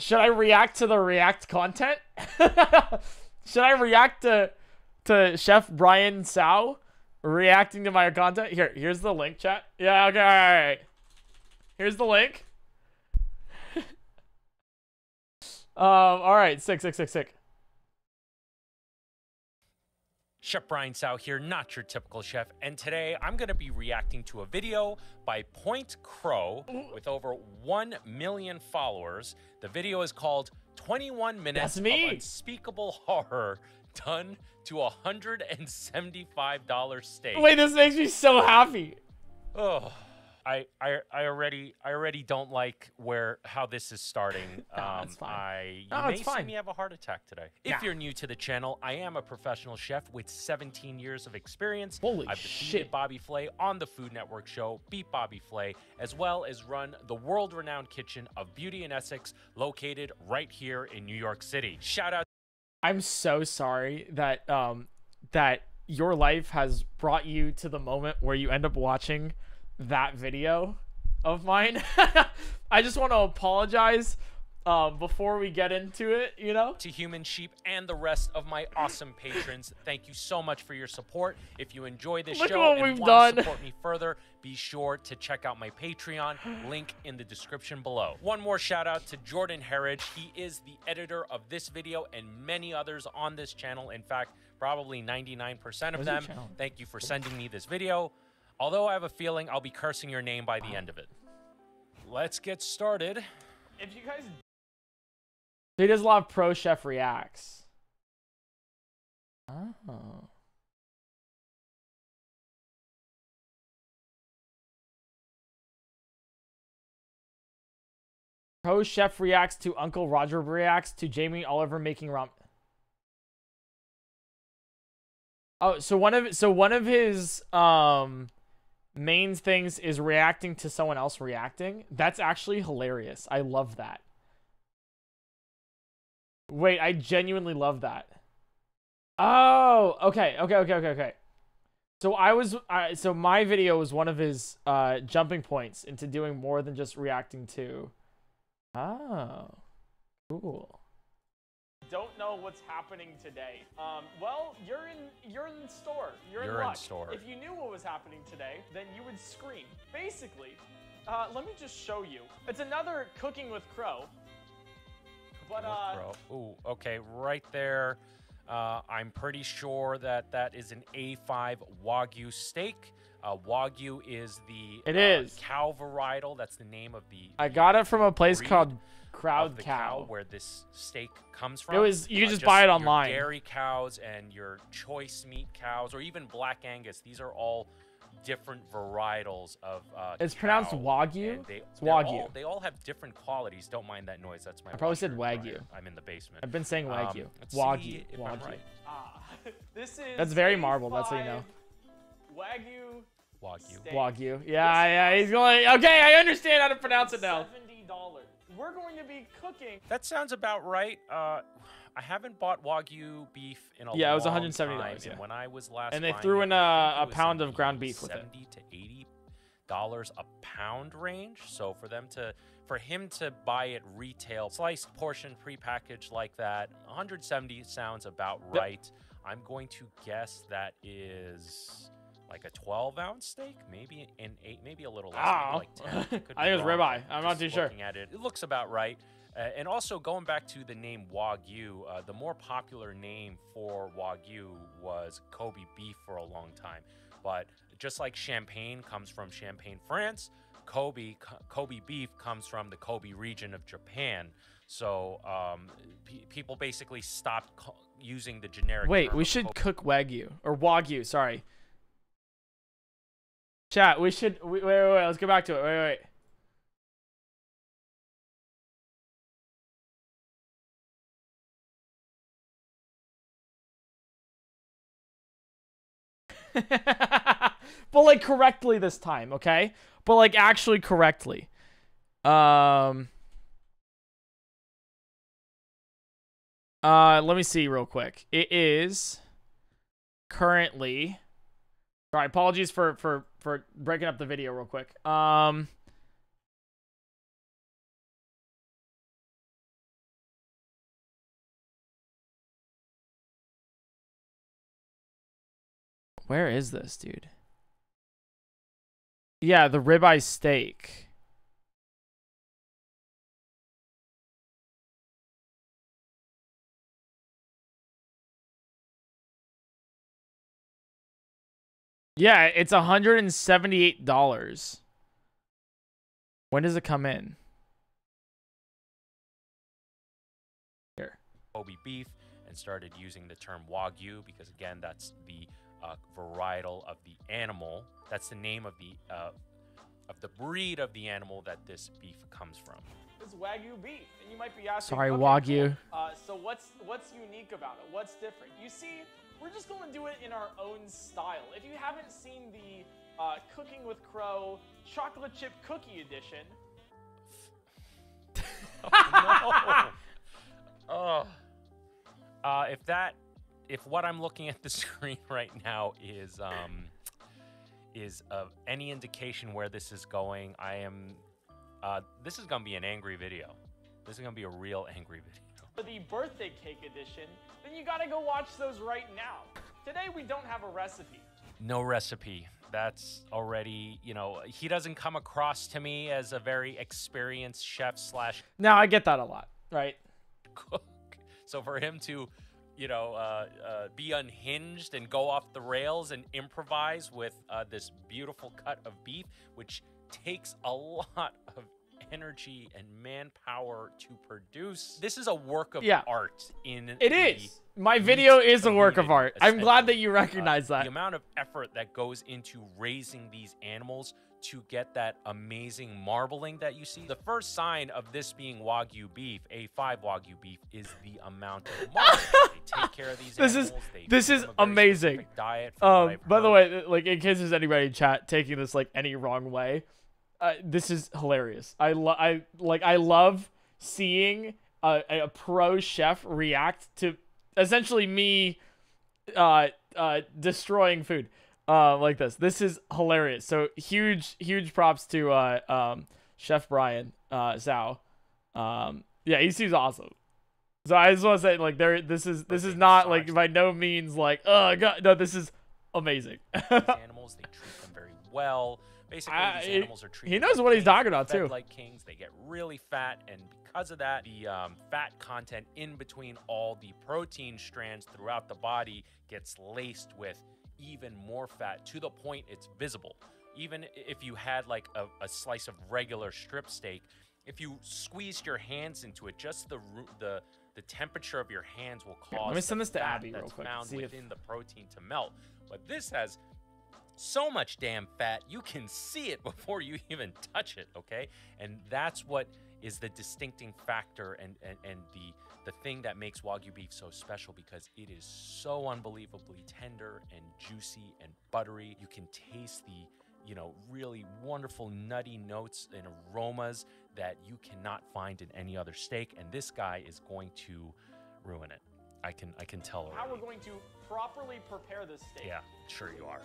Should I react to the React content? Should I react to Chef Brian Sao reacting to my content? Here's the link, chat. Yeah, okay, all right. Here's the link. All right, sick. Chef Brian Sao here, not your typical chef, and today I'm going to be reacting to a video by PointCrow with over 1 million followers. The video is called 21 Minutes of Unspeakable Horror Done to a $175 steak. Wait, this makes me so happy. Oh, I already don't like how this is starting. It's fine. You may see me have a heart attack today. If you're new to the channel, I am a professional chef with 17 years of experience. I've defeated Bobby Flay on the Food Network show, beat Bobby Flay, as well as run the world-renowned kitchen of Beauty and Essex, located right here in New York City. Shout out. I'm so sorry that that your life has brought you to the moment where you end up watching that video of mine. I just want to apologize before we get into it, you know? To Human Sheep and the rest of my awesome patrons, thank you so much for your support. If you enjoy this show and want to support me further, be sure to check out my Patreon, link in the description below. One more shout out to Jordan Herridge. He is the editor of this video and many others on this channel. In fact, probably 99% of them. Thank you for sending me this video. Although I have a feeling I'll be cursing your name by the end of it. Let's get started. If you guys... He does a lot of Pro Chef Reacts. Oh. Pro Chef Reacts to Uncle Roger Reacts to Jamie Oliver making ramen. Oh, so one of his main things is reacting to someone else reacting. That's actually hilarious. I love that. Wait, I genuinely love that. Oh, okay. So my video was one of his jumping points into doing more than just reacting to. Oh, cool. Don't know what's happening today. Well, you're in store. You're in luck. If you knew what was happening today, then you would scream. Basically, let me just show you. It's another Cooking with Crow. But ooh, okay, right there. I'm pretty sure that is an A5 Wagyu steak. Wagyu is the cow varietal. That's the name of the. I got it from a place called Crowd Cow, where this steak comes from. It was you just buy it online. Your dairy cows and your choice meat cows, or even Black Angus. These are all different varietals of. It's pronounced Wagyu. It's Wagyu. They all have different qualities. Don't mind that noise. That's my. I probably said Wagyu. I'm in the basement. I've been saying Wagyu. Wagyu. Wagyu. This is. That's very marbled. That's how you know. Wagyu. Wagyu. Yeah. He's going. Okay, I understand how to pronounce it now. $70. We're going to be cooking. That sounds about right. I haven't bought Wagyu beef in a long time. Yeah, it was $170. Yeah. And when I was last, and they threw in a pound of ground beef with it. $70 to $80 a pound range. So for him to buy it retail, sliced portion, prepackaged like that, 170 sounds about right. I'm going to guess that is like a 12-ounce steak, maybe an 8, maybe a little less, maybe like 10. I think it was ribeye. I'm not too sure. Looking at it, it looks about right. And also going back to the name Wagyu, the more popular name for Wagyu was Kobe beef for a long time. But just like Champagne comes from Champagne, France, Kobe beef comes from the Kobe region of Japan. So people basically stopped using the generic. Wait, we should cook Wagyu or Wagyu. Sorry. Chat, we should. Wait. Let's go back to it. Wait. But like correctly this time, okay? But like actually correctly. Let me see real quick. It is currently. Sorry, apologies for breaking up the video real quick. Where is this, dude? Yeah, the ribeye steak. Yeah, it's $178. When does it come in? Here. Kobe beef and started using the term Wagyu because, again, that's the varietal of the animal. That's the name of the breed of the animal that this beef comes from. It's Wagyu beef, and you might be asking, Sorry, okay, Wagyu. Cool. So what's unique about it? What's different? You see, we're just going to do it in our own style. If you haven't seen the Cooking with Crow chocolate chip cookie edition. Oh, no. If what I'm looking at the screen right now is any indication where this is going, this is gonna be an angry video. This is gonna be a real angry video. For the birthday cake edition, then you gotta go watch those right now. Today we don't have a recipe. No recipe. That's already, he doesn't come across to me as a very experienced chef slash Now I get that a lot, right? cook. So for him to, be unhinged and go off the rails and improvise with this beautiful cut of beef, which takes a lot of energy and manpower to produce. This is a work of art. It is. My video is a work of art. I'm glad that you recognize that. The amount of effort that goes into raising these animals to get that amazing marbling that you see. The first sign of this being Wagyu beef, A5 Wagyu beef, is the amount of marbling. They take care of these animals. This is amazing. Diet by the way, like in case there's anybody in chat taking this like any wrong way, this is hilarious. I love seeing a pro chef react to essentially me destroying food like this. This is hilarious. So huge props to Chef Brian Zhao. Yeah, he seems awesome. So I just want to say, like, this is not like by no means like, oh god, no, this is amazing. These animals, they treat them very well. Basically, these animals are treated. He knows what he's talking about too. Like kings, they get really fat, and because of that, the fat content in between all the protein strands throughout the body gets laced with even more fat to the point it's visible. Even if you had like a slice of regular strip steak, if you squeezed your hands into it, just the temperature of your hands will cause let me send this to Abby that's real quick. found within the protein to melt. But this has so much damn fat, you can see it before you even touch it, okay? And that's what is the distincting factor and the thing that makes Wagyu beef so special, because it is so unbelievably tender and juicy and buttery. You can taste the, really wonderful nutty notes and aromas that you cannot find in any other steak, and this guy is going to ruin it. I can tell already. How we're going to properly prepare this steak. Yeah, sure you are.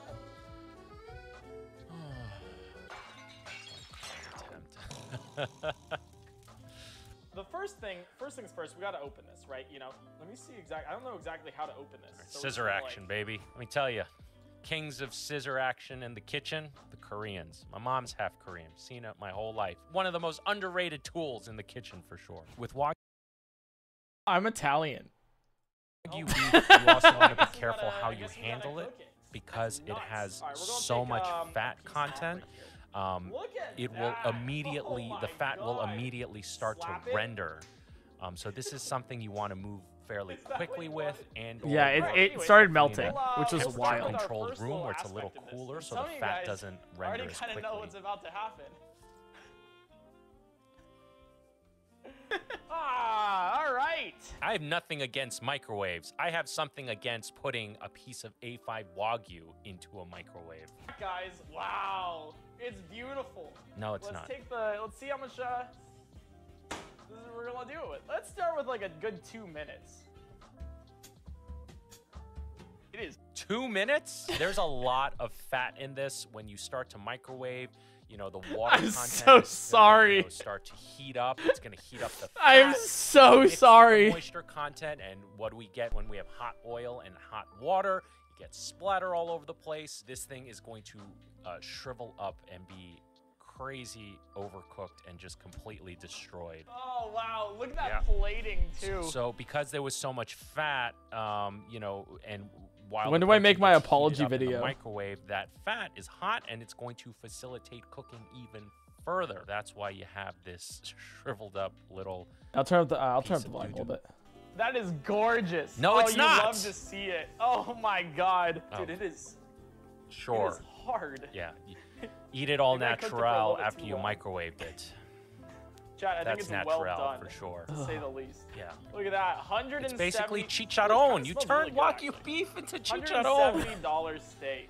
The first things first, we gotta open this, right? Let me see exactly. I don't know exactly how to open this. So scissor action, baby. Let me tell you, kings of scissor action in the kitchen, the Koreans. My mom's half Korean. Seen it my whole life. One of the most underrated tools in the kitchen for sure. With Wagyu, I'm Italian. beef, you also want to be careful how you handle it, because it has so much fat content. It will immediately, the fat will immediately start to render. So this is something you want to move fairly quickly with, and yeah, it started melting, which was wild. Controlled room where it's a little cooler, so the fat doesn't render as quickly. Know what's about to happen. All right. I have nothing against microwaves. I have something against putting a piece of A5 Wagyu into a microwave. Guys, wow, it's beautiful. No, it's not. Let's see how much we're gonna do it with. Let's start with like a good 2 minutes. It is 2 minutes? There's a lot of fat in this. When you start to microwave, the water content so sorry. Gonna, start to heat up. It's going to heat up the fat. I'm so sorry. Moisture content, and what do we get when we have hot oil and hot water? You get splatter all over the place. This thing is going to shrivel up and be crazy overcooked and just completely destroyed. Oh wow, look at that plating too. So because there was so much fat, you know, and while when do I make my apology video? In the microwave, that fat is hot and it's going to facilitate cooking even further. That's why you have this shriveled up little. I'll turn up the volume a little bit. That is gorgeous. No, it's not. You love to see it. Oh my god, dude, it is. Sure. It is hard. Yeah. Eat it all natural after you microwaved it. Chat, I think it's well done for sure. To say the least. Yeah. Look at that, 170. It's basically chicharron. You turned Wagyu beef into chicharron. $170 steak.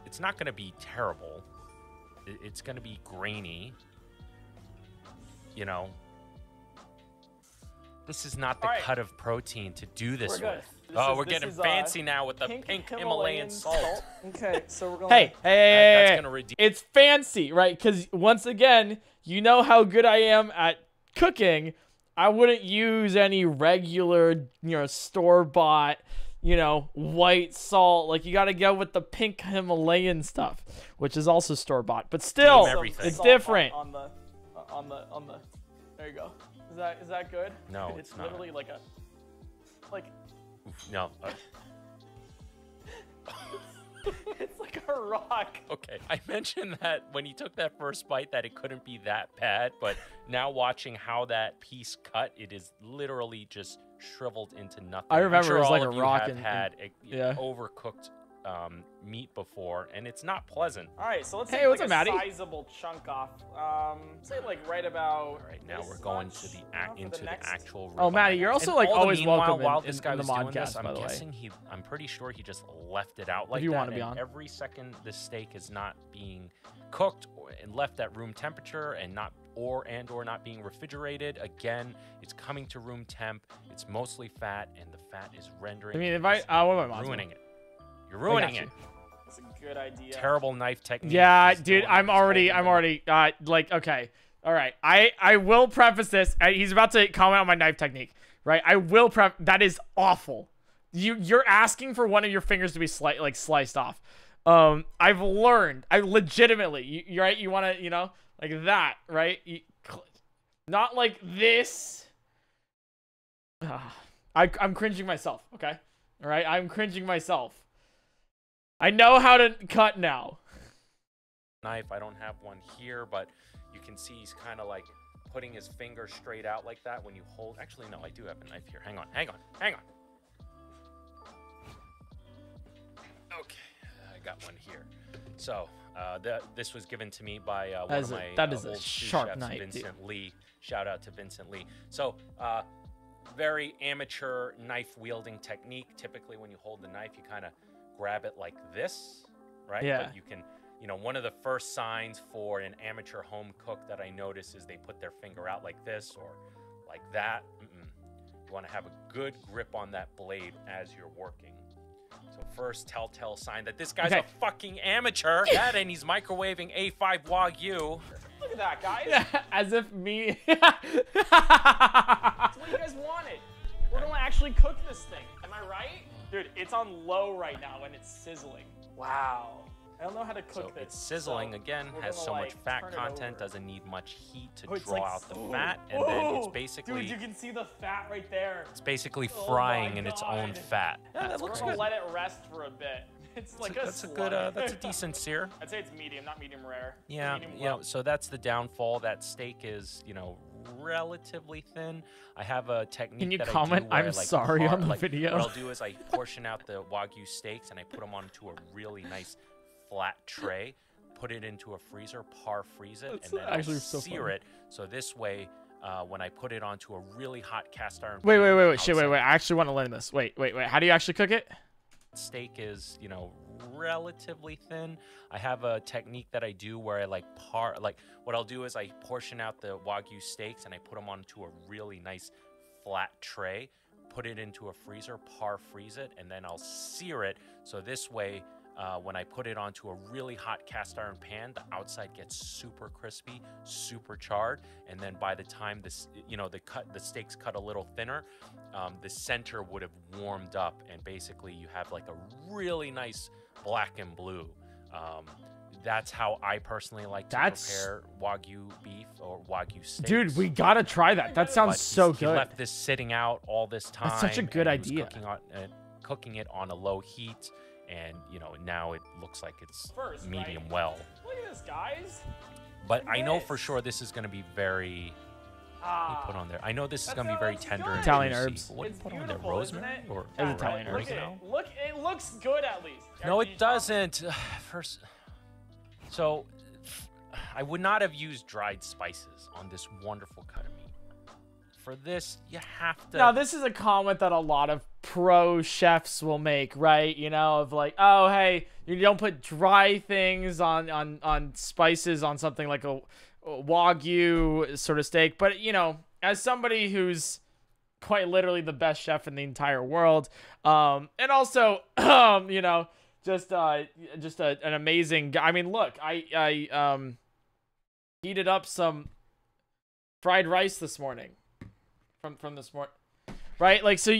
It's not going to be terrible. It's going to be grainy. You know. This is not the cut of protein to do this with. We're getting fancy now with the pink Himalayan salt. Okay, so we're going. Hey, it's fancy, right? Because once again, you know how good I am at cooking. I wouldn't use any regular, store-bought, white salt. Like, you got to go with the pink Himalayan stuff, which is also store-bought. But still, it's different. On the. There you go. Is that good? No, it's literally like a. No. It's like a rock. Okay, I mentioned that when he took that first bite that it couldn't be that bad, but now watching how that piece cut, it is literally just shriveled into nothing. I remember it was like a rock. Have had overcooked meat before, and it's not pleasant. All right, so let's take like a sizable chunk off. Say like right about. All right, now we're going to the actual. Oh, Matty, you're also like always welcome while in this guy the was doing modcast. I'm guessing I'm pretty sure he just left it out like you that. Want to be on. Every second the steak is not being cooked and left at room temperature and not or not being refrigerated, again, it's coming to room temp. It's mostly fat, and the fat is rendering. I mean, what am I ruining it? You're ruining it. That's a good idea. Terrible knife technique. Yeah, dude, I'm already like, okay. All right. I will preface this. He's about to comment on my knife technique, right? I will that is awful. You're asking for one of your fingers to be sliced off. I've learned. I legitimately, you're right. You want to, like that, right? Not like this. I'm cringing myself. Okay. All right. I'm cringing myself. I know how to cut now. Knife, I don't have one here, but you can see he's kind of like putting his finger straight out like that when you hold. Actually, no, I do have a knife here. Hang on. Okay, I got one here. So this was given to me by one of my old sharp knife, Vincent Lee. Shout out to Vincent Lee. So very amateur knife wielding technique. Typically, when you hold the knife, you kind of grab it like this, right? Yeah. But you can, one of the first signs for an amateur home cook that I notice is they put their finger out like this or like that. You want to have a good grip on that blade as you're working. So first telltale sign that this guy's a fucking amateur. And he's microwaving A5 Wagyu. Look at that, guys. As if me. That's what you guys wanted. We're going to actually cook this thing. Am I right? Dude, it's on low right now and it's sizzling. Wow. I don't know how to cook this. It's sizzling again, has so much fat content, doesn't need much heat to draw out the fat, and then it's basically. Dude, you can see the fat right there. It's basically frying in its own fat. Yeah, that looks good. Let it rest for a bit. It's like that's a decent sear. I'd say it's medium, not medium rare. Yeah, so that's the downfall. That steak is, relatively thin. I have a technique. Can you that comment? I do I'm sorry on the video. What I'll do is I portion out the Wagyu steaks and I put them onto a really nice flat tray, put it into a freezer, freeze it, and then I'll sear it. So this way, when I put it onto a really hot cast iron. Wait. I actually want to learn this. Wait. How do you actually cook it? Steak is, relatively thin. I have a technique that I do where I what I'll do is I portion out the Wagyu steaks and I put them onto a really nice flat tray, put it into a freezer, freeze it, and then I'll sear it. So this way, when I put it onto a really hot cast iron pan, the outside gets super crispy, super charred, and then by the time this, the steaks cut a little thinner, the center would have warmed up, and basically you have like a really nice black and blue. That's how I personally like to prepare Wagyu beef or Wagyu steaks. Dude, we gotta try that. That sounds so good. He left this sitting out all this time. That's such a good idea. Cooking it on a low heat, and now it looks like it's medium well. Look at this, guys. But I know for sure this is going to be very. He put on there. I know this is going to be very tender. And Italian juicy. herbs. What did you put on there? Rosemary or Italian herbs? Look, it looks good at least. No, it doesn't. First, so I would not have used dried spices on this wonderful cut of meat. For this, you have to. Now, this is a comment that a lot of pro chefs will make, right? Of like, oh, hey, you don't put dry things on spices on something like a Wagyu sort of steak. But, as somebody who's quite literally the best chef in the entire world, and also, just an amazing guy. I mean, look, I heated up some fried rice this morning. From this morning, right? Like, so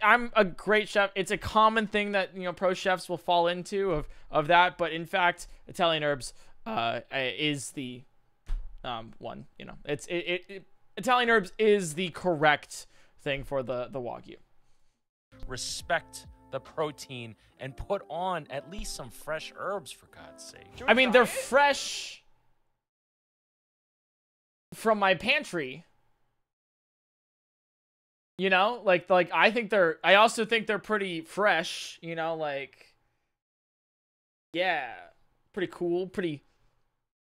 I'm a great chef. It's a common thing that pro chefs will fall into of that, but in fact, Italian herbs is the one. Italian herbs is the correct thing for the Wagyu. Respect the protein and put on at least some fresh herbs, for God's sake. I mean, they're fresh from my pantry. I also think they're pretty fresh, yeah, pretty cool, pretty,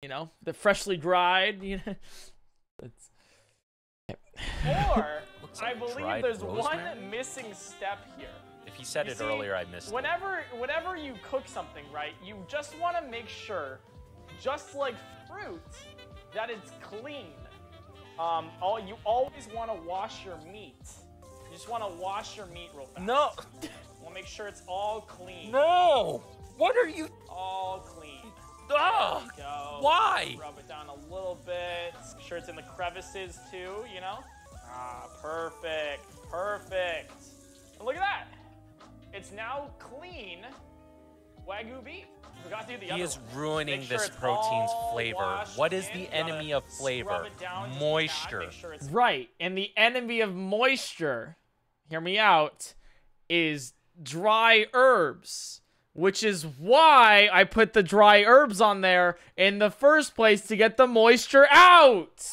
they're freshly dried, Or, like I believe there's one missing step here. If he said it earlier, I missed it. Whenever you cook something, right, you just want to make sure, just like fruit, that it's clean. You always want to wash your meat. You just want to wash your meat real fast. No. We'll make sure it's all clean. No. What are you? All clean. Oh. Go. Why? Rub it down a little bit. Make sure it's in the crevices too, Ah, perfect. Perfect. And look at that. It's now clean Wagyu beef. Forgot to do the other one. He is ruining this protein's flavor. What is the enemy of flavor? Moisture. Right, and the enemy of moisture, hear me out, is dry herbs, which is why I put the dry herbs on there in the first place, to get the moisture out.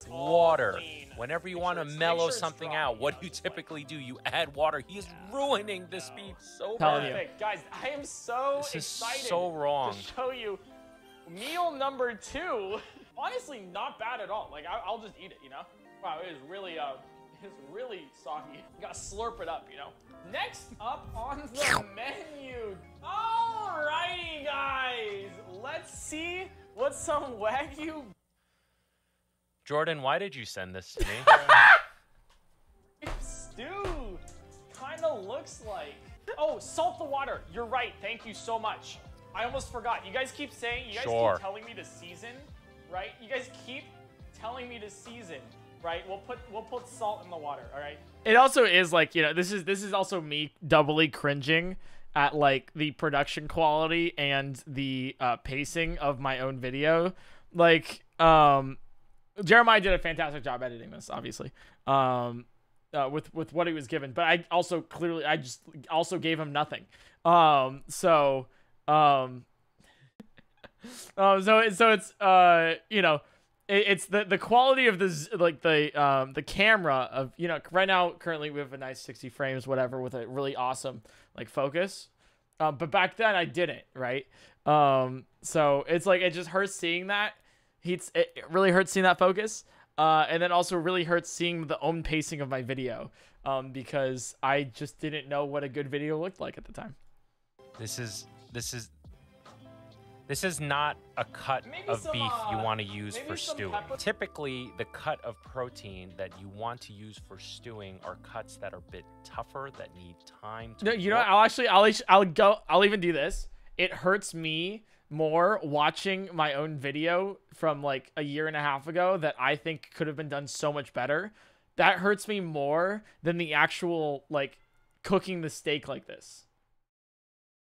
Water. Whenever you want to mellow something out, what do you typically do? You add water. He is ruining this beef so bad. Guys, I am so excited so wrong. to show you meal number 2. Honestly, not bad at all. Like, I'll just eat it, Wow, it is really soggy. You gotta slurp it up, Next up on the menu. Alrighty, guys. Let's see what some Wagyu Jordan, why did you send this to me? stew kind of looks like. Oh, salt the water. You're right. Thank you so much. I almost forgot. You guys keep saying, keep telling me to season, right? You guys keep telling me to season, right? We'll put salt in the water, all right? It also is like, this is also me doubly cringing at like the production quality and the pacing of my own video. Like, Jeremiah did a fantastic job editing this, obviously, with what he was given. But I also just gave him nothing. So it's it's the quality of this, like the camera of, right now currently we have a nice 60 frames, whatever, with a really awesome like focus. But back then I didn't, right? So it's like, it just hurts seeing that. It really hurts seeing that focus, and then also really hurts seeing the own pacing of my video, because I just didn't know what a good video looked like at the time. This is This is not a cut of beef you want to use for stewing. pepper. Typically, the cut of protein that you want to use for stewing are cuts that are a bit tougher, that need time to No, you know what? I'll even do this. It hurts me more watching my own video from like a year and a half ago that I think could have been done so much better. That hurts me more than the actual like cooking the steak like this.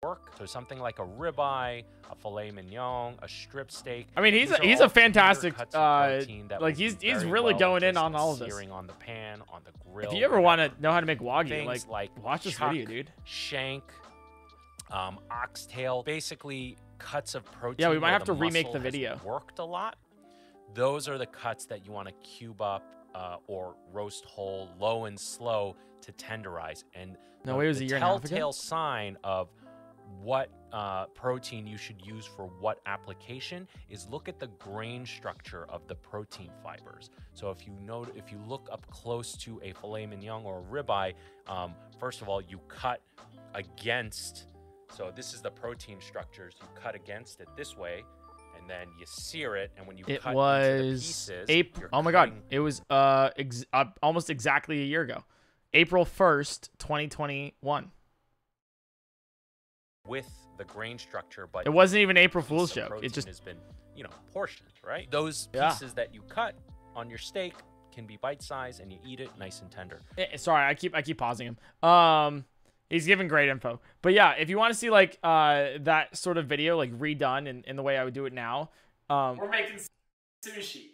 work. So something like a ribeye, a filet mignon, a strip steak. I mean, he's a fantastic like he's really going in on all of this. Searing on the pan, on the grill. If you ever want to know how to make wagyu, like watch this video, dude. Shank, oxtail, basically cuts of protein. Yeah, we might have to remake the video. Worked a lot. Those are the cuts that you want to cube up or roast whole, low and slow to tenderize. And no, it was a year and a half ago. Telltale sign of what protein you should use for what application is look at the grain structure of the protein fibers. So if you look up close to a filet mignon or a ribeye, first of all, you cut against. So this is the protein structures. You cut against it this way, and then you sear it. And when you cut into the pieces, April. Oh my God! It was almost exactly a year ago, April 1st, 2021. With the grain structure, but it wasn't even April Fool's joke. It just has been, portioned, right? Those pieces that you cut on your steak can be bite-sized, and you eat it nice and tender. Sorry, I keep pausing him. He's giving great info. But yeah, if you want to see like that sort of video like redone in the way I would do it now, we're making sushi.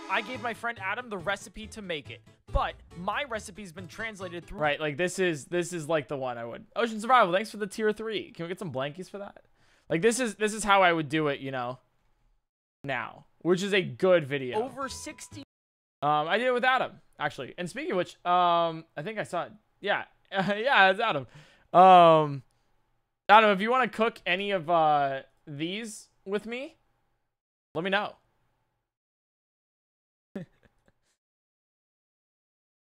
I gave my friend Adam the recipe to make it, but my recipe's been translated through. Right, like this is like the one I would. Ocean Survival, thanks for the tier 3. Can we get some blankies for that? Like this is how I would do it, now, which is a good video. Over 60. I did it with Adam actually. And speaking of which, I think I saw it. Yeah, yeah, it's Adam. Adam, if you want to cook any of these with me, let me know.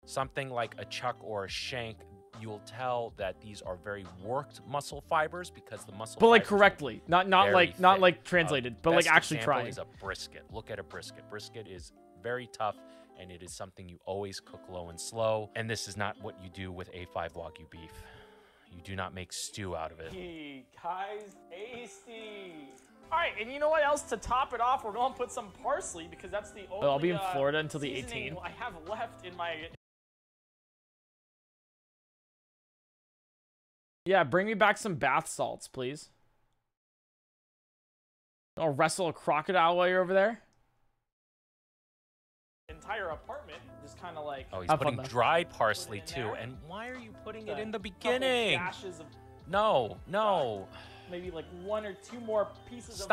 Something like a chuck or a shank, you'll tell that these are very worked muscle fibers because the muscle. But like correctly, not like translated, but like actually trying. Is a brisket. Look at a brisket. Brisket is very tough, and it is something you always cook low and slow. And this is not what you do with A5 Wagyu beef. You do not make stew out of it. Hey, guys, tasty. All right, and you know what else to top it off? We're going to put some parsley because that's the only. I'll be in Florida until the 18th. I have left in my. Yeah, bring me back some bath salts, please. I'll wrestle a crocodile while you're over there. Entire apartment just kind of like. Oh, he's putting dried parsley too. And why are you putting it in the beginning? No. Maybe like 1 or 2 more pieces of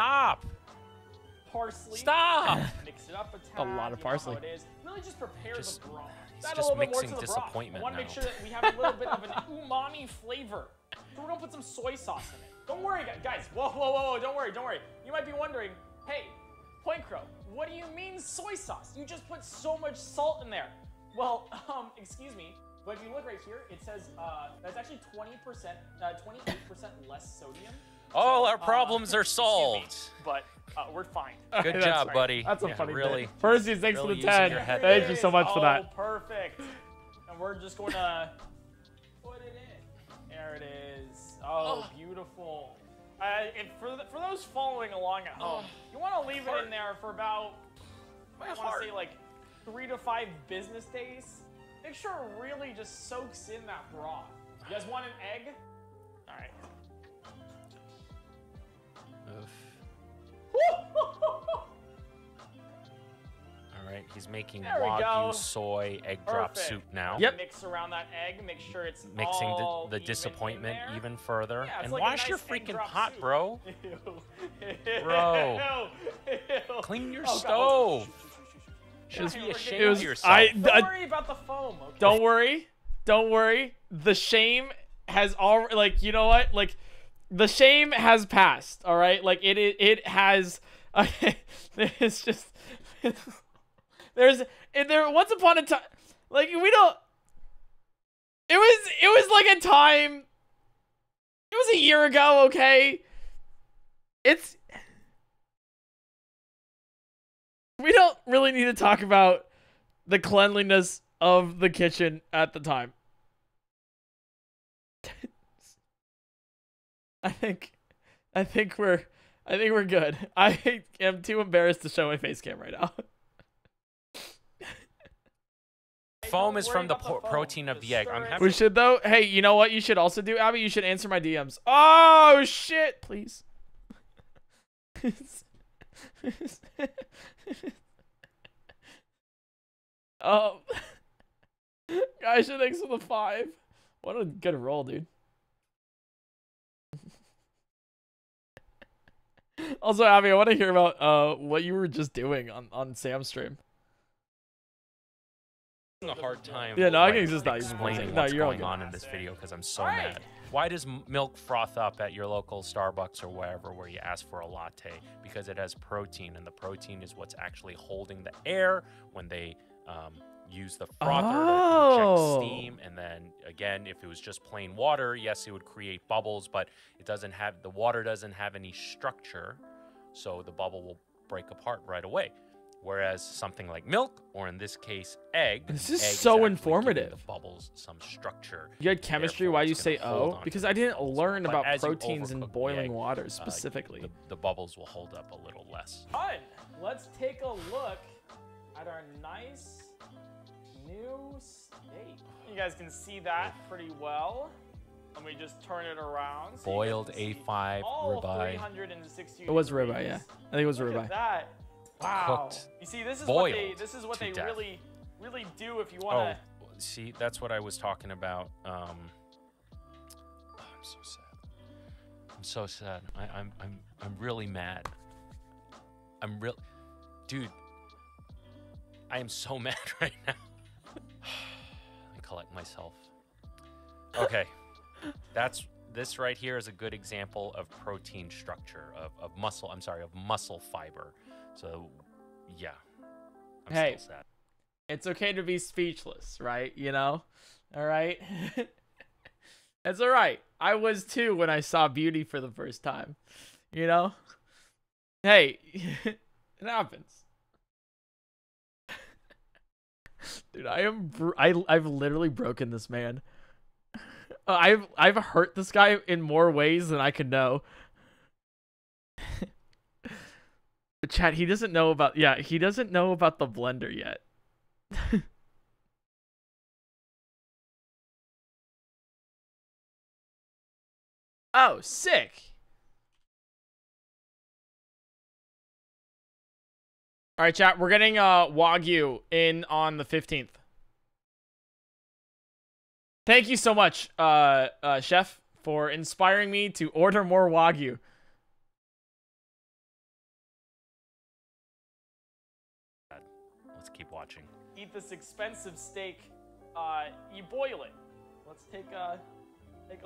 parsley. Stop! Mix it up a tad. A lot of parsley. It is. Really just prepare the broth. He's just mixing disappointment I want to make sure that we have a little bit of an umami flavor. So we're gonna put some soy sauce in it. Don't worry, guys. Whoa. Don't worry. You might be wondering, hey, PointCrow, what do you mean soy sauce? You just put so much salt in there. Well, excuse me, but if you look right here, it says that's actually 28% less sodium. All our problems are solved. But we're fine. Good job, buddy. That's a funny really. Percy, thanks for the 10. Thank you so much for that. Oh, perfect. And we're just going to put it in. There it is. Oh, beautiful. And for those following along at home, you want to leave it in there for about, I want to say like 3 to 5 business days. Make sure it really just soaks in that broth. You guys want an egg? All right. All right, he's making Wagyu soy egg drop soup now. Yep. Mix around that egg, make sure it's mixing all the disappointment even further. Yeah, and like wash nice your freaking egg-drop pot, soup. bro. Ew. Bro. Ew. Clean your Oh, stove. Shh. Be ashamed of yourself. Don't worry about the foam. Okay? Don't worry. The shame has already, like, you know what? Like, the shame has passed. All right. Like it has. It's just. There once upon a time, like we don't. It was like a time. It was a year ago. Okay. It's need to talk about the cleanliness of the kitchen at the time. I think we're good. I am too embarrassed to show my face cam right now. Foam is from the protein of the egg. We should though. Hey, you know what you should also do, Abby? You should answer my DMs. Oh shit, please. Guys, thanks for the 5. What a good roll, dude. Also, Abby, I want to hear about what you were just doing on Sam's stream. A hard time. Yeah, no, I can just not explaining what's going on in this video because I'm so mad. Why does milk froth up at your local Starbucks or wherever where you ask for a latte? Because it has protein, and the protein is what's actually holding the air when they use the frother to inject steam. And then again, if it was just plain water, yes, it would create bubbles, but it doesn't have, the water doesn't have any structure, so the bubble will break apart right away. Whereas something like milk, or in this case, egg. This is so informative. The bubbles some structure. You had chemistry. Why you say "oh"? Because I didn't learn about proteins in boiling water specifically. The bubbles will hold up a little less. Fun. Let's take a look at our nice new steak. You guys can see that pretty well. Let me just turn it around. So boiled A5 ribeye. It was ribeye, yeah. I think it was ribeye. Look at that. Wow. Cooked, you see, this is boiled what they really do if you want to. Oh, see, that's what I was talking about. Oh, I'm so sad. I'm so sad. I'm really mad. Dude. I am so mad right now. I collect myself. Okay. This right here is a good example of protein structure of muscle. I'm sorry, of muscle fiber. So, yeah. I'm still sad. It's okay to be speechless, right? You know? All right? It's all right. I was too when I saw Beauty for the first time. You know? Hey, it happens. Dude, I've literally broken this man. I've hurt this guy in more ways than I could know. Chat, he doesn't know about he doesn't know about the blender yet. Oh, sick. All right, chat, we're getting Wagyu in on the 15th. Thank you so much, Chef, for inspiring me to order more Wagyu. Let's keep watching. Eat this expensive steak. You boil it. Let's take a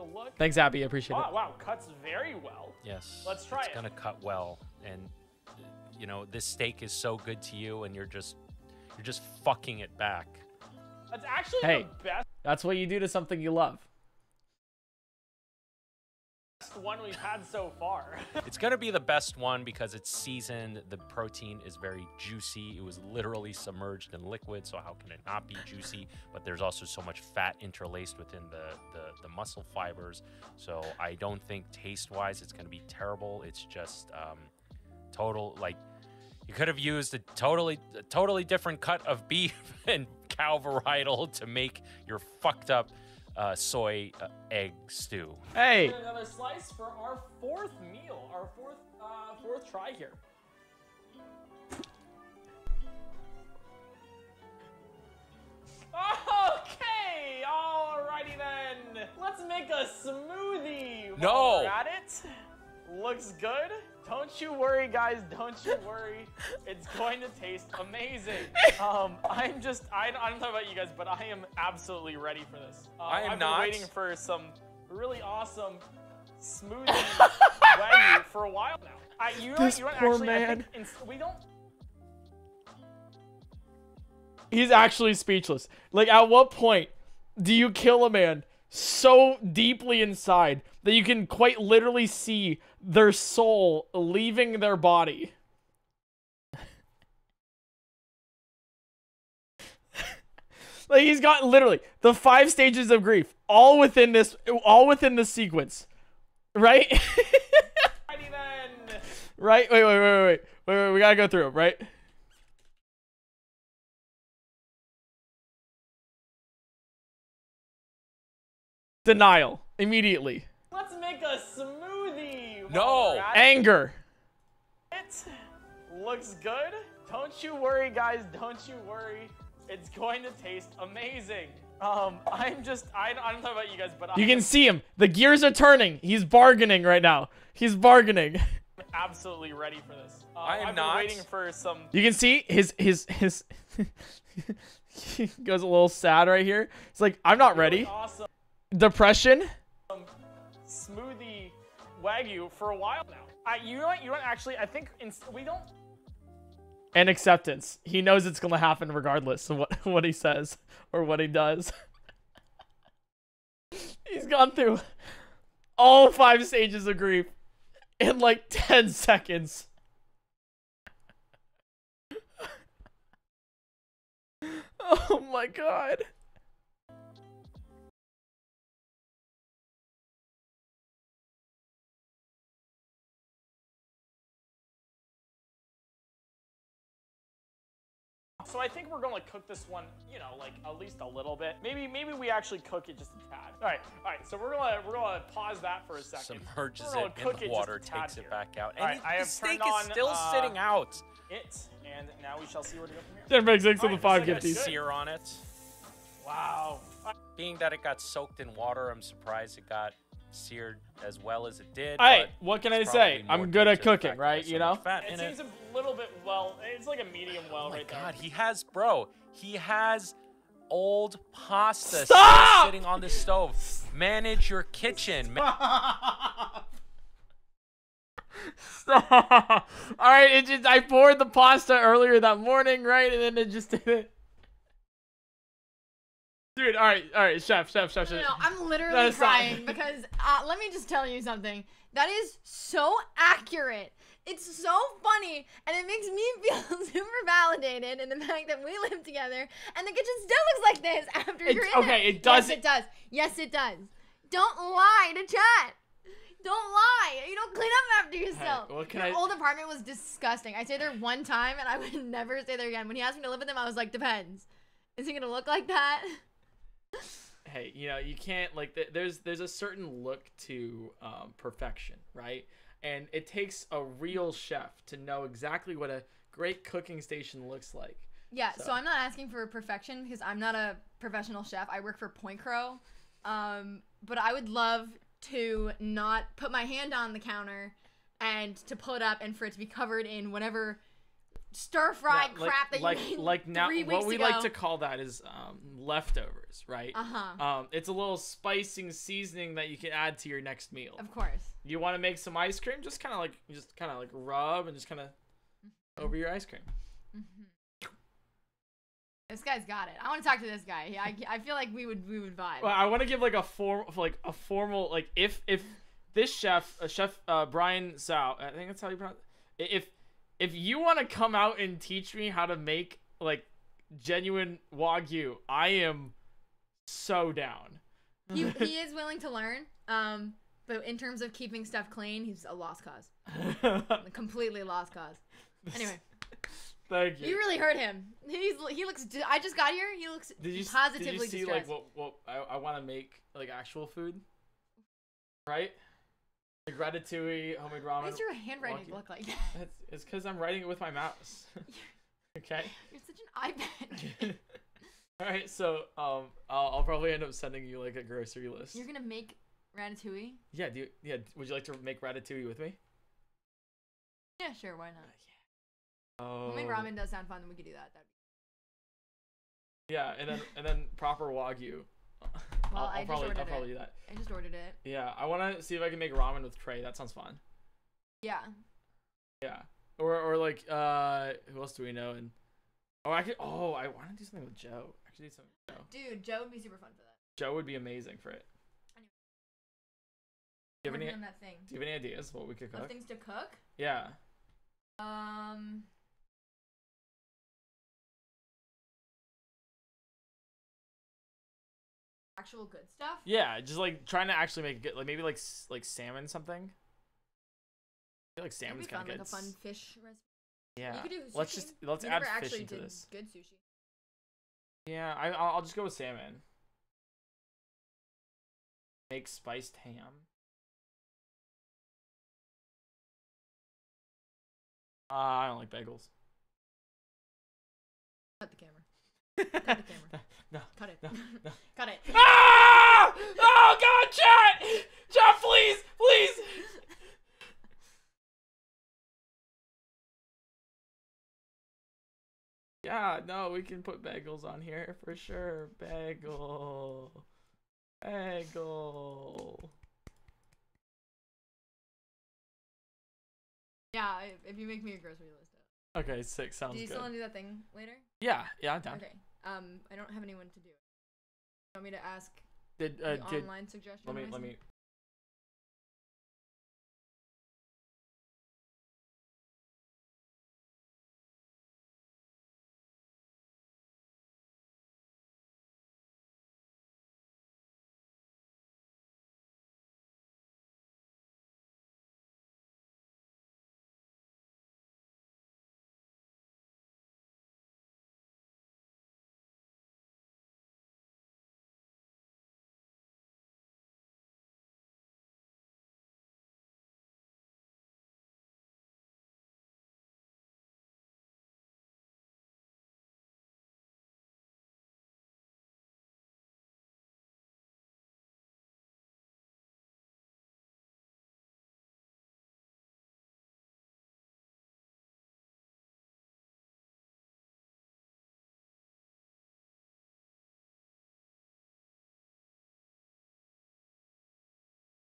look. Thanks, Abby. I appreciate it. Wow, cuts very well. Yes. Let's try it. It's gonna cut well, and you know this steak is so good to you, and you're just fucking it back. That's actually the best. That's what you do to something you love. One we've had so far. It's gonna be the best one because it's seasoned. The protein is very juicy. It was literally submerged in liquid, so how can it not be juicy? But there's also so much fat interlaced within the muscle fibers. So I don't think taste-wise it's gonna be terrible. It's just total, like, you could have used a totally different cut of beef and cow varietal to make your fucked up soy egg stew. Hey! Another slice for our 4th meal, our fourth try here. Okay, alrighty then. Let's make a smoothie. No! We're at it. Looks good. Don't you worry, guys. Don't you worry. It's going to taste amazing. I don't know about you guys, but I am absolutely ready for this. I've been waiting for some really awesome smoothie Wagyu for a while now. This poor man. We don't. He's actually speechless. Like, at what point do you kill a man so deeply inside that you can quite literally see their soul leaving their body? Like he's got literally the 5 stages of grief, all within this sequence, right? Alrighty then. Right? Wait. We gotta go through them, right? Denial immediately. Let's make a smoothie. No. Anger. It looks good. Don't you worry, guys. Don't you worry. It's going to taste amazing. I don't know about you guys, but You can see him. The gears are turning. He's bargaining right now. He's bargaining. I'm absolutely ready for this. I am I've not. been waiting for some. You can see his he goes a little sad right here. It's like, I'm not ready. Awesome Depression. smoothie Wagyu for a while now. You know what? Actually, I think we don't. And acceptance. He knows it's gonna happen regardless of what he says or what he does. He's gone through all 5 stages of grief in like 10 seconds. Oh my god. So I think we're gonna cook this one, you know, like at least a little bit. Maybe we actually cook it just a tad. All right. So we're gonna pause that for a second. Submerges it in the water, takes it back out, and Alright, I the have steak turned is on, still sitting out. And now we shall see where to go from here. That makes 6 of the 5 Alright, gifties. Sear on it. Wow. Being that it got soaked in water, I'm surprised it got seared as well as it did. Hey, but what can I it's say? probably more I'm good due at to the cooking, fact that right? there's You so know? much fat It in seems a little bit it's like a medium well Oh my right god, there. he has, bro. He has old pasta still Stop! sitting on the stove. Manage your kitchen. Stop. All right, I poured the pasta earlier that morning, right? And then it just did it. Dude, all right, chef. No, I'm literally crying because let me just tell you something. That is so accurate. It's so funny, and it makes me feel super validated in the fact that we live together, and the kitchen still looks like this after you're in okay, there. it does. Yes, it does. Yes, it does. Don't lie to chat. Don't lie. You don't clean up after yourself. Hey, Your old apartment was disgusting. I stayed there one time, and I would never stay there again. When he asked me to live with him, I was like, depends. Is he gonna look like that? Hey, you know, you can't, like, there's a certain look to perfection, right? And it takes a real chef to know exactly what a great cooking station looks like. Yeah, so I'm not asking for perfection because I'm not a professional chef. I work for PointCrow. But I would love to not put my hand on the counter and to pull it up and for it to be covered in whatever stir-fried crap that you made now 3 weeks what we ago. like to call that is leftovers, right? Uh-huh. It's a little spicing seasoning that you can add to your next meal. Of course. You want to make some ice cream, just kind of like rub and just kind of over your ice cream. This guy's got it. I want to talk to this guy. I feel like we would vibe. Well, I want to give like a formal like if this chef Brian Zhao, I think that's how you pronounce it. If you want to come out and teach me how to make like genuine Wagyu, I am so down. He is willing to learn. But in terms of keeping stuff clean, he's a lost cause. A completely lost cause. Anyway. Thank you. You really hurt him. He looks. I just got here. He looks positively Did you see distressed. like what I want to make like actual food, right? Like ratatouille, homemade ramen. Why does your handwriting look like that? It's because I'm writing it with my mouse. Okay. You're such an iPad. All right, so I'll probably end up sending you like a grocery list. You're gonna make ratatouille? Yeah. Would you like to make ratatouille with me? Yeah, sure. Why not? Oh. Homemade ramen does sound fun. Then we could do that. Yeah, and then proper Wagyu. Well, I'll probably do that. I just ordered it. Yeah, I want to see if I can make ramen with Trey. That sounds fun. Yeah. Yeah. Or like who else do we know? And I want to do something with Joe. Actually, do something with Joe. Dude, Joe would be super fun for that. Joe would be amazing for it. Do you have any ideas what we could cook? Of things to cook? Yeah. actual good stuff. Yeah, just like trying to actually make it good, like maybe like salmon something. I feel like salmon's kind of good. Like a fun fish recipe. Yeah. You could do let's we add never fish actually into did this. good sushi. Yeah, I'll just go with salmon. Make spiced ham. I don't like bagels. Cut the camera. Cut the camera. No. Cut it. No. Cut it. Ah! Oh God, chat! Chat, please, please. Yeah, no, we can put bagels on here for sure. Bagel. Yeah, if you make me a grocery list. Okay, sick. Sounds good. Do you still want to do that thing later? Yeah, I'm down. Okay. I don't have anyone to do it. You want me to ask Did online suggestions? let me.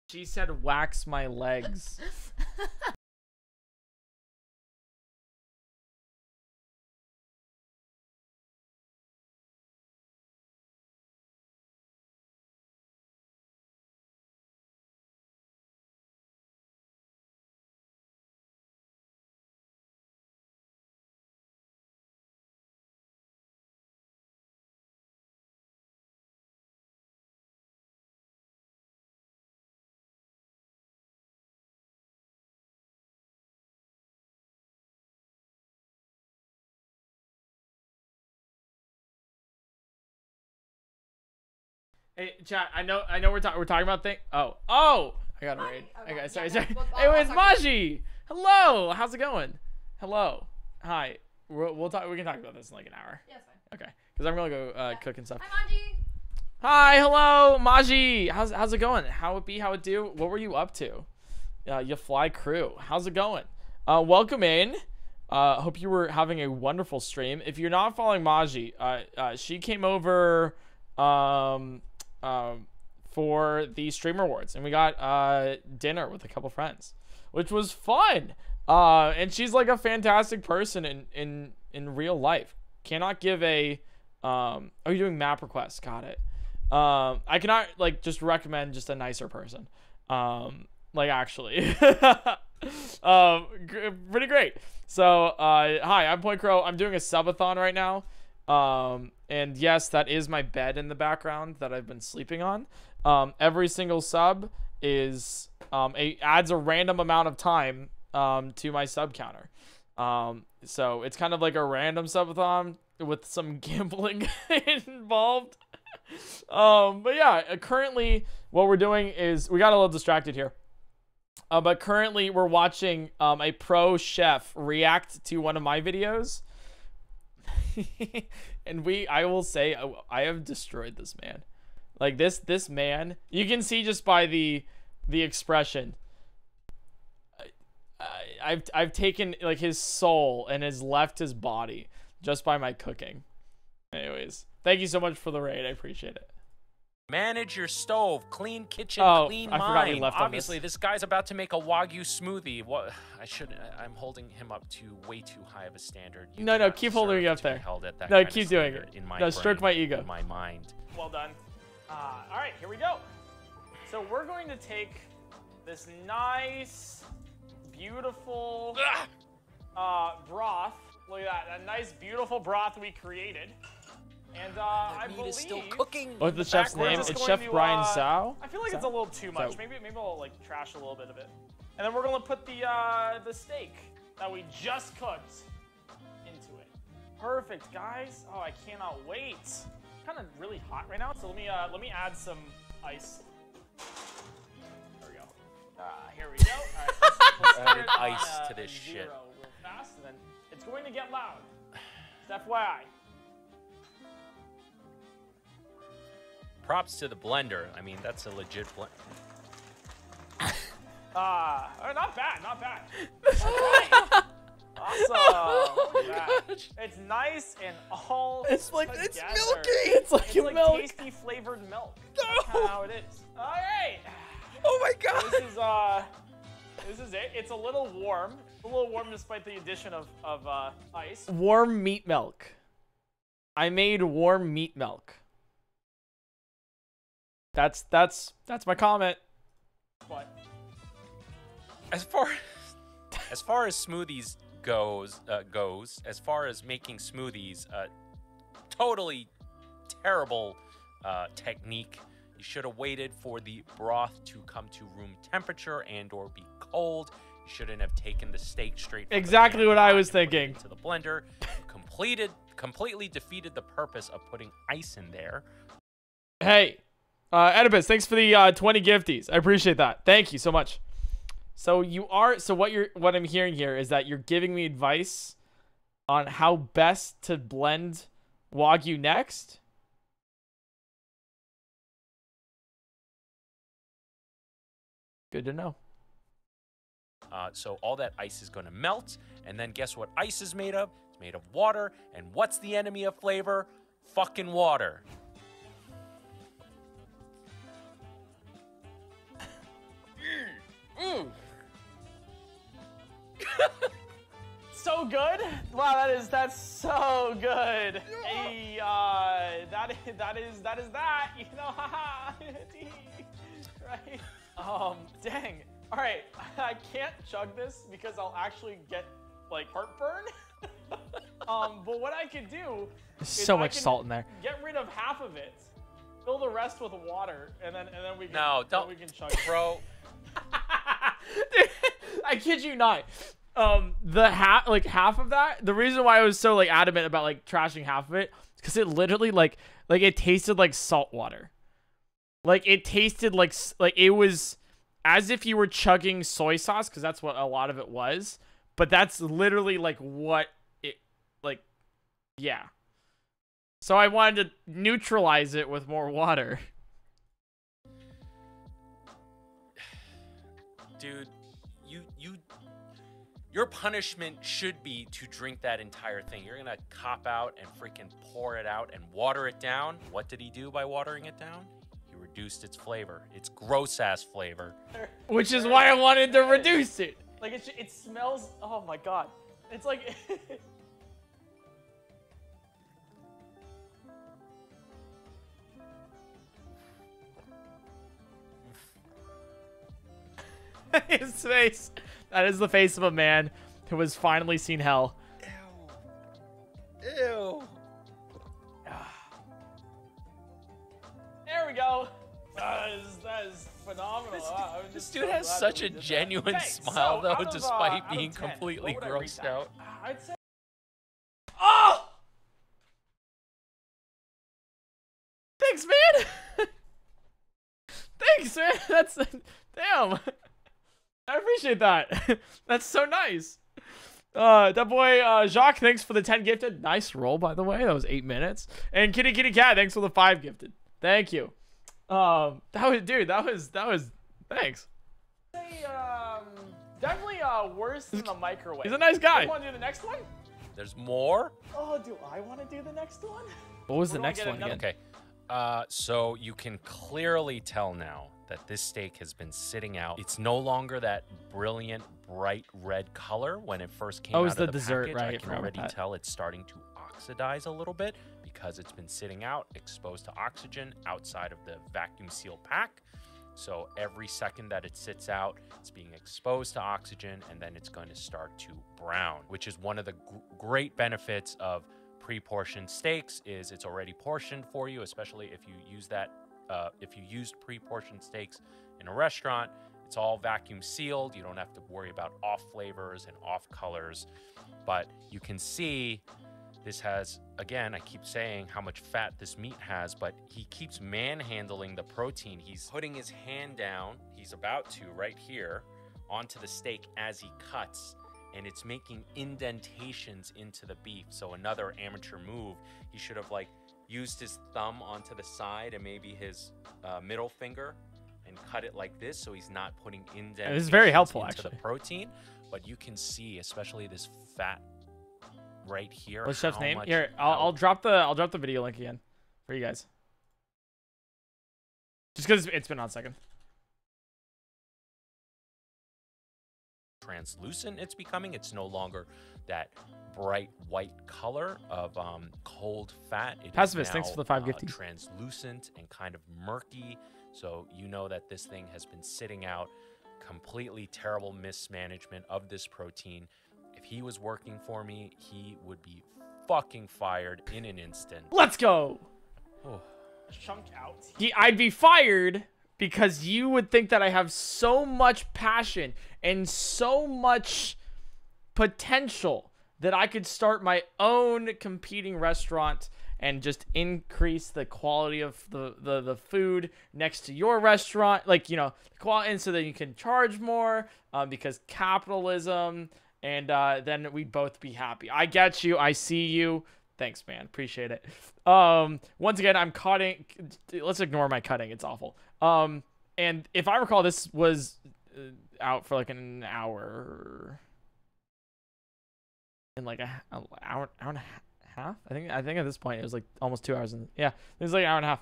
She said wax my legs. Hey, chat. I know we're talking about things. Oh, I got a raid. Okay, sorry. Hey, it's Maji. Hello. How's it going? Hello. Hi. We'll talk. We can talk about this in like an hour. Yeah, it's fine. Okay. Because I'm gonna go cook and stuff. Hi, Manji. Hi. Hello, Maji. How's it going? How it be? How it do? What were you up to? You fly crew. How's it going? Welcome in. Hope you were having a wonderful stream. If you're not following Maji, she came over for the Streamer Awards, and we got dinner with a couple friends, which was fun. And she's like a fantastic person in real life. Cannot give a oh, you're doing map requests. Got it. I cannot like just recommend just a nicer person. Like actually. Pretty great. So hi, I'm PointCrow. I'm doing a subathon right now. And yes, that is my bed in the background that I've been sleeping on. Every single sub is adds a random amount of time to my sub counter. So it's kind of like a random subathon with some gambling involved. But yeah, currently what we're doing is we got a little distracted here. But currently we're watching a pro chef react to one of my videos. And I will say I have destroyed this man. Like this man, you can see just by the expression. I've taken like his soul and has left his body just by my cooking. Anyways, thank you so much for the raid. I appreciate it. Manage your stove, clean kitchen, clean mind. I forgot we left Obviously, on this guy's about to make a Wagyu smoothie. What? I'm holding him up to way too high of a standard. No, keep holding me up there. No, keep doing it. No, stroke my ego. In my mind. Well done. All right, here we go. So we're going to take this nice, beautiful broth. Look at that, nice, beautiful broth we created. And That I meat believe is still cooking. What's the chef's name? just It's going Chef to, Brian Sao. I feel like it's a little too much. So- Maybe I'll like trash a little bit of it. And then we're gonna put the steak that we just cooked into it. Perfect, guys. Oh, I cannot wait. It's kind of really hot right now, so let me add some ice. There we go. Here we go. All right, let's start Added it on, ice to this 0 shit. real fast, and then it's going to get loud. Just FYI. Props to the blender. I mean, that's a legit blend. Not bad, not bad. Right. Awesome. Look at that. It's nice and all It's like together. it's milky. It's like It's like milk. tasty flavored milk. That's kind of how it is. All right. Oh my god. This is it. It's a little warm. A little warm despite the addition of ice. Warm meat milk. I made warm meat milk. That's my comment. But As far as smoothies goes, as far as making smoothies, totally terrible technique. You should have waited for the broth to come to room temperature and/or be cold. You shouldn't have taken the steak straight from Exactly the pan what I and was put it thinking. into the blender. You completely defeated the purpose of putting ice in there. Hey, Oedipus, thanks for the 20 gifties. I appreciate that. Thank you so much. So what I'm hearing here is that you're giving me advice on how best to blend Wagyu next. Good to know. So all that ice is going to melt, and then guess what ice is made of? It's made of water, and what's the enemy of flavor? Fucking water. so good. Wow, that's so good. Hey, that is that. You know, haha. Right. Dang. All right, I can't chug this because I'll actually get like heartburn. But what I could do There's is so I much can salt in there. Get rid of half of it, fill the rest with water, and then we can we can chug it. Bro. Dude, I kid you not. Half of that. The reason why I was so like adamant about like trashing half of it is because it literally like it tasted like salt water. Like it tasted like it was as if you were chugging soy sauce, because that's what a lot of it was. But that's literally like what it like. Yeah. So I wanted to neutralize it with more water. Dude, your punishment should be to drink that entire thing. You're gonna cop out and freaking pour it out and water it down. What did he do by watering it down? He reduced its flavor. Its gross ass flavor. Which is why I wanted to reduce it. Like it smells. Oh my god. It's like. His face. That is the face of a man who has finally seen hell. Ew. There we go. That is phenomenal. This dude has such a genuine smile, though, despite being completely grossed out. I'd say. Oh! Thanks, man. Thanks, man. That's damn. I appreciate that. That's so nice. That boy Jacques, thanks for the 10 gifted. Nice roll, by the way. That was 8 minutes. And Kitty Cat, thanks for the 5 gifted. Thank you. That was thanks. Say, definitely worse than the microwave. He's a nice guy. You want to do the next one? There's more? Oh, do I want to do the next one? What was the Or do I next get one another- again? Okay. So you can clearly tell now that this steak has been sitting out. It's no longer that brilliant, bright red color when it first came out it's of the the dessert, package. right? I I can forgot about already that. tell it's starting to oxidize a little bit because it's been sitting out, exposed to oxygen outside of the vacuum seal pack. So every second that it sits out, it's being exposed to oxygen, and then it's going to start to brown, which is one of the great benefits of pre-portioned steaks is it's already portioned for you, especially if you use that, if you used pre-portioned steaks in a restaurant. It's all vacuum sealed. You don't have to worry about off flavors and off colors. But you can see this has, again, I keep saying how much fat this meat has, but he keeps manhandling the protein. He's putting his hand down, he's about to right here, onto the steak as he cuts, and it's making indentations into the beef. So another amateur move, he should have like used his thumb onto the side and maybe his middle finger and cut it like this, so he's not putting indentations It's very helpful, into actually. the protein. But you can see, especially this fat right here. What's chef's name? much- Here, I'll drop the video link again for you guys. Just because it's been on second. Translucent it's becoming. It's no longer that bright white color of cold fat. It is Pacifist, thanks now, for the 5 gifties. translucent and kind of murky. So you know that this thing has been sitting out. Completely terrible mismanagement of this protein. If he was working for me, he would be fucking fired in an instant. Let's go. Oh. Chunk out. I'd be fired because you would think that I have so much passion and so much potential that I could start my own competing restaurant and just increase the quality of the food next to your restaurant, like, you know, the quality, and so that you can charge more because capitalism, and then we'd both be happy. I get you. I see you. Thanks, man. Appreciate it. Once again, I'm cutting. Let's ignore my cutting. It's awful. And if I recall, this was out for like an hour. In like an hour and a half. I think at this point it was like almost 2 hours. Yeah, it was like an hour and a half.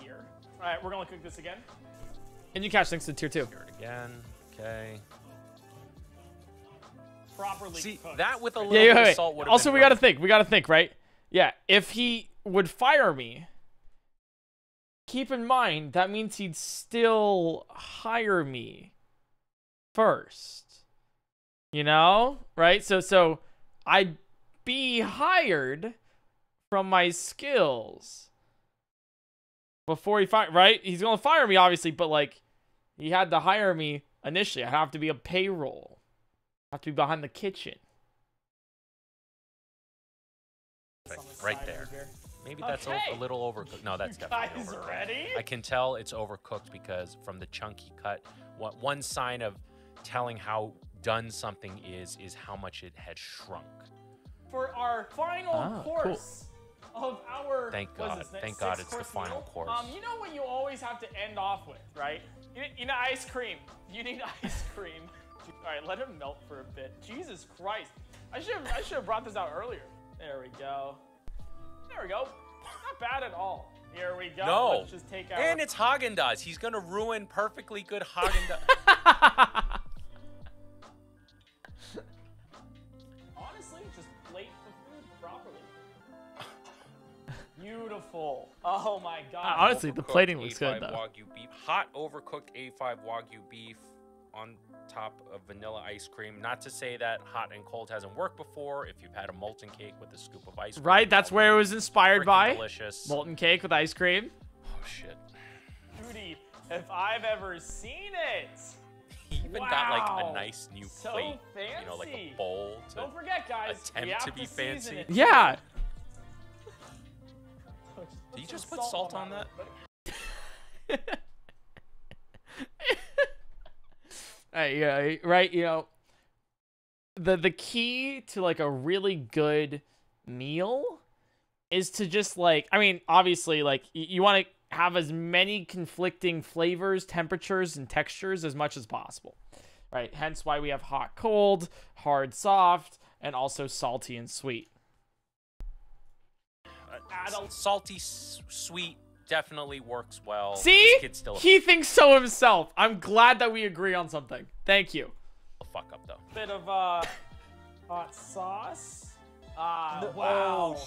Here. All right, we're gonna cook this again. And you catch thanks to tier 2. Here it again. Okay. Properly See, cooked. that with a little Yeah, bit of salt would have also, been we gotta think. We gotta think, right? Yeah, if he would fire me, keep in mind that means he'd still hire me first. You know, right? So I'd be hired from my skills before he fire, right? He's gonna fire me, obviously, but like he had to hire me initially. I have to be a payroll. I have to be behind the kitchen. right there. Maybe that's Okay. a little overcooked. No, that's definitely Guys, overcooked. ready? I can tell it's overcooked because from the chunky cut, one sign of telling how done something is how much it had shrunk. For our final cool. course of our Thank what is God. this, Thank God it's the six-course final meal? course. You know what you always have to end off with, right? You know, ice cream. You need ice cream. All right, let him melt for a bit. Jesus Christ. I should have brought this out earlier. There we go. There we go. Not bad at all. Here we go. No. Let's just take out. And it's Haagen-Dazs. He's gonna ruin perfectly good Haagen-Dazs. Honestly, just plate the food properly. Beautiful. Oh my God. Honestly, the Overcooked plating looks A5 good though. Wagyu beef. Hot overcooked A5 Wagyu beef on top of vanilla ice cream. Not to say that hot and cold hasn't worked before. If you've had a molten cake with a scoop of ice cream. Right, that's where it was inspired freaking by. Delicious. Molten cake with ice cream. Oh shit. Beauty, if I've ever seen it. He even got like Wow. a nice new So plate. You know, like a fancy. bowl to Don't forget, guys. we attempt have to be season fancy. it. Yeah. Did you Put just some put salt on that? real quick. Yeah, right, you know, the key to like a really good meal is to just like, I mean, obviously, like you want to have as many conflicting flavors, temperatures, and textures as much as possible, right? Hence why we have hot, cold, hard, soft, and also salty and sweet. Salty, sweet definitely works well. See? This kid's still He thinks so himself. I'm glad that we agree on something. Thank you. a fuck up though. Bit of hot sauce. Wow. Oh,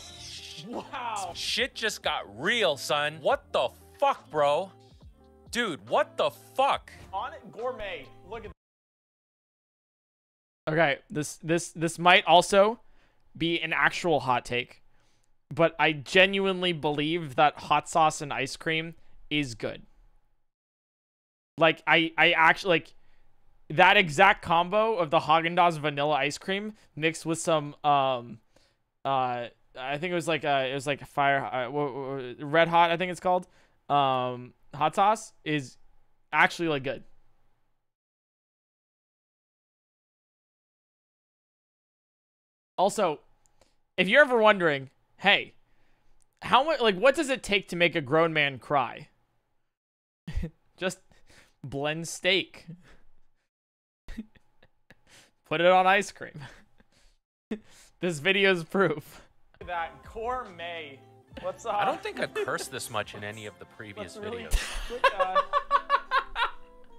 Wow. shit just got real, son. What the fuck, bro? Dude, what the fuck? On it, gourmet. Look at Okay, this might also be an actual hot take. but I genuinely believe that hot sauce and ice cream is good. Like, I actually, like, that exact combo of the Haagen-Dazs vanilla ice cream mixed with some, I think it was like fire, red hot, I think it's called, hot sauce is actually, like, good. Also, if you're ever wondering, hey, how much, like, what does it take to make a grown man cry? Just blend steak. Put it on ice cream. This video's proof. That gourmet. What's I don't think I've cursed this much in any of the previous videos. Quick, all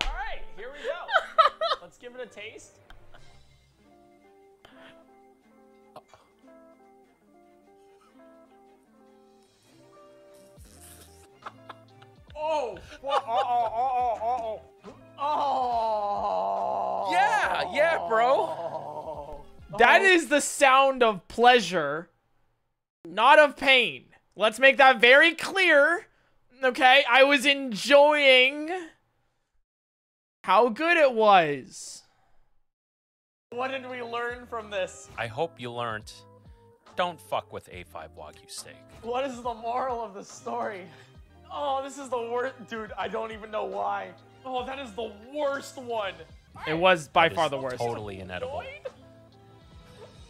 right, here we go. Let's give it a taste. Oh! Oh! Yeah, bro. That is the sound of pleasure, not of pain. Let's make that very clear. Okay, I was enjoying how good it was. What did we learn from this? I hope you learned. Don't fuck with A5 Wagyu steak. What is the moral of the story? Oh, this is the worst. Dude, I don't even know why. Oh, that is the worst one. It was by That far is the worst. Totally inedible.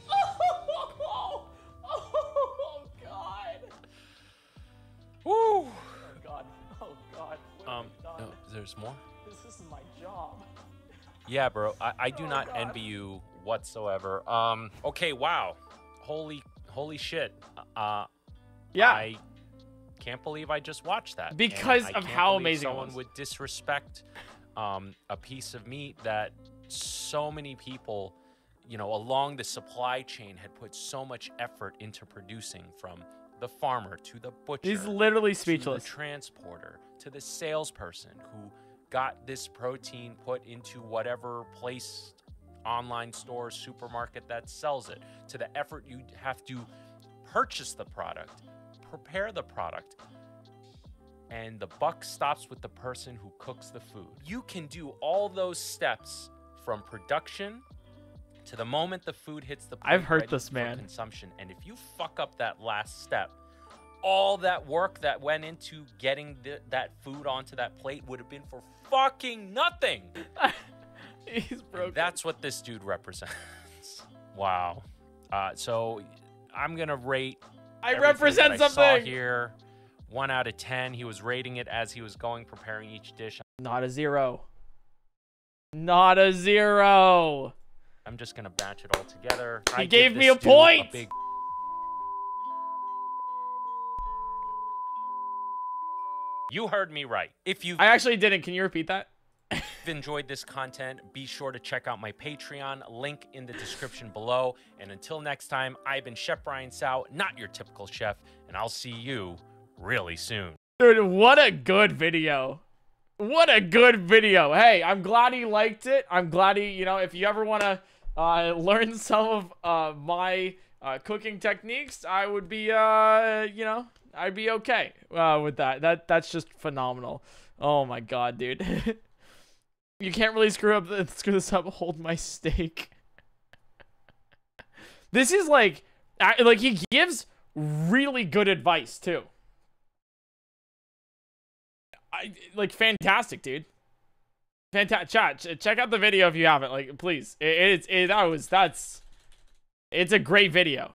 Oh, God. Woo! Oh, God. Oh, God. What have we done? No, there's more? This is my job. Yeah, bro. I do not God. envy you whatsoever. Okay, wow. Holy shit. Yeah. I can't believe I just watched that. Because And I of can't how believe amazing it someone was. would disrespect a piece of meat that so many people, you know, along the supply chain had put so much effort into producing, from the farmer to the butcher. He's literally To speechless. the transporter, to the salesperson who got this protein put into whatever place, online store, supermarket that sells it, to the effort you have to purchase the product, prepare the product, and the buck stops with the person who cooks the food. You can do all those steps from production to the moment the food hits the plate. I've heard ready this, for man. consumption. And if you fuck up that last step, all that work that went into getting that food onto that plate would have been for fucking nothing. He's broken. And that's what this dude represents. Wow. So I'm gonna rate. I everything represent that I saw something. here 1 out of 10. He was rating it as he was preparing each dish. Not a 0. Not a 0. I'm just gonna batch it all together. He I gave give me this a dude point. big... You heard me right. If you've I actually didn't. Can you repeat that? enjoyed this content, be sure to check out my Patreon, link in the description below. And until next time, I've been Chef Brian Tsao, not your typical chef, and I'll see you really soon. Dude, what a good video. What a good video. Hey, I'm glad he liked it. I'm glad he, you know, if you ever want to learn some of my cooking techniques, I would be, you know, I'd be okay with that. That's just phenomenal. Oh my God, dude. You can't really screw this up. Hold my steak. This is like he gives really good advice too. Like fantastic, dude. Fantastic. Chat, check out the video if you haven't. Like, please. It's a great video.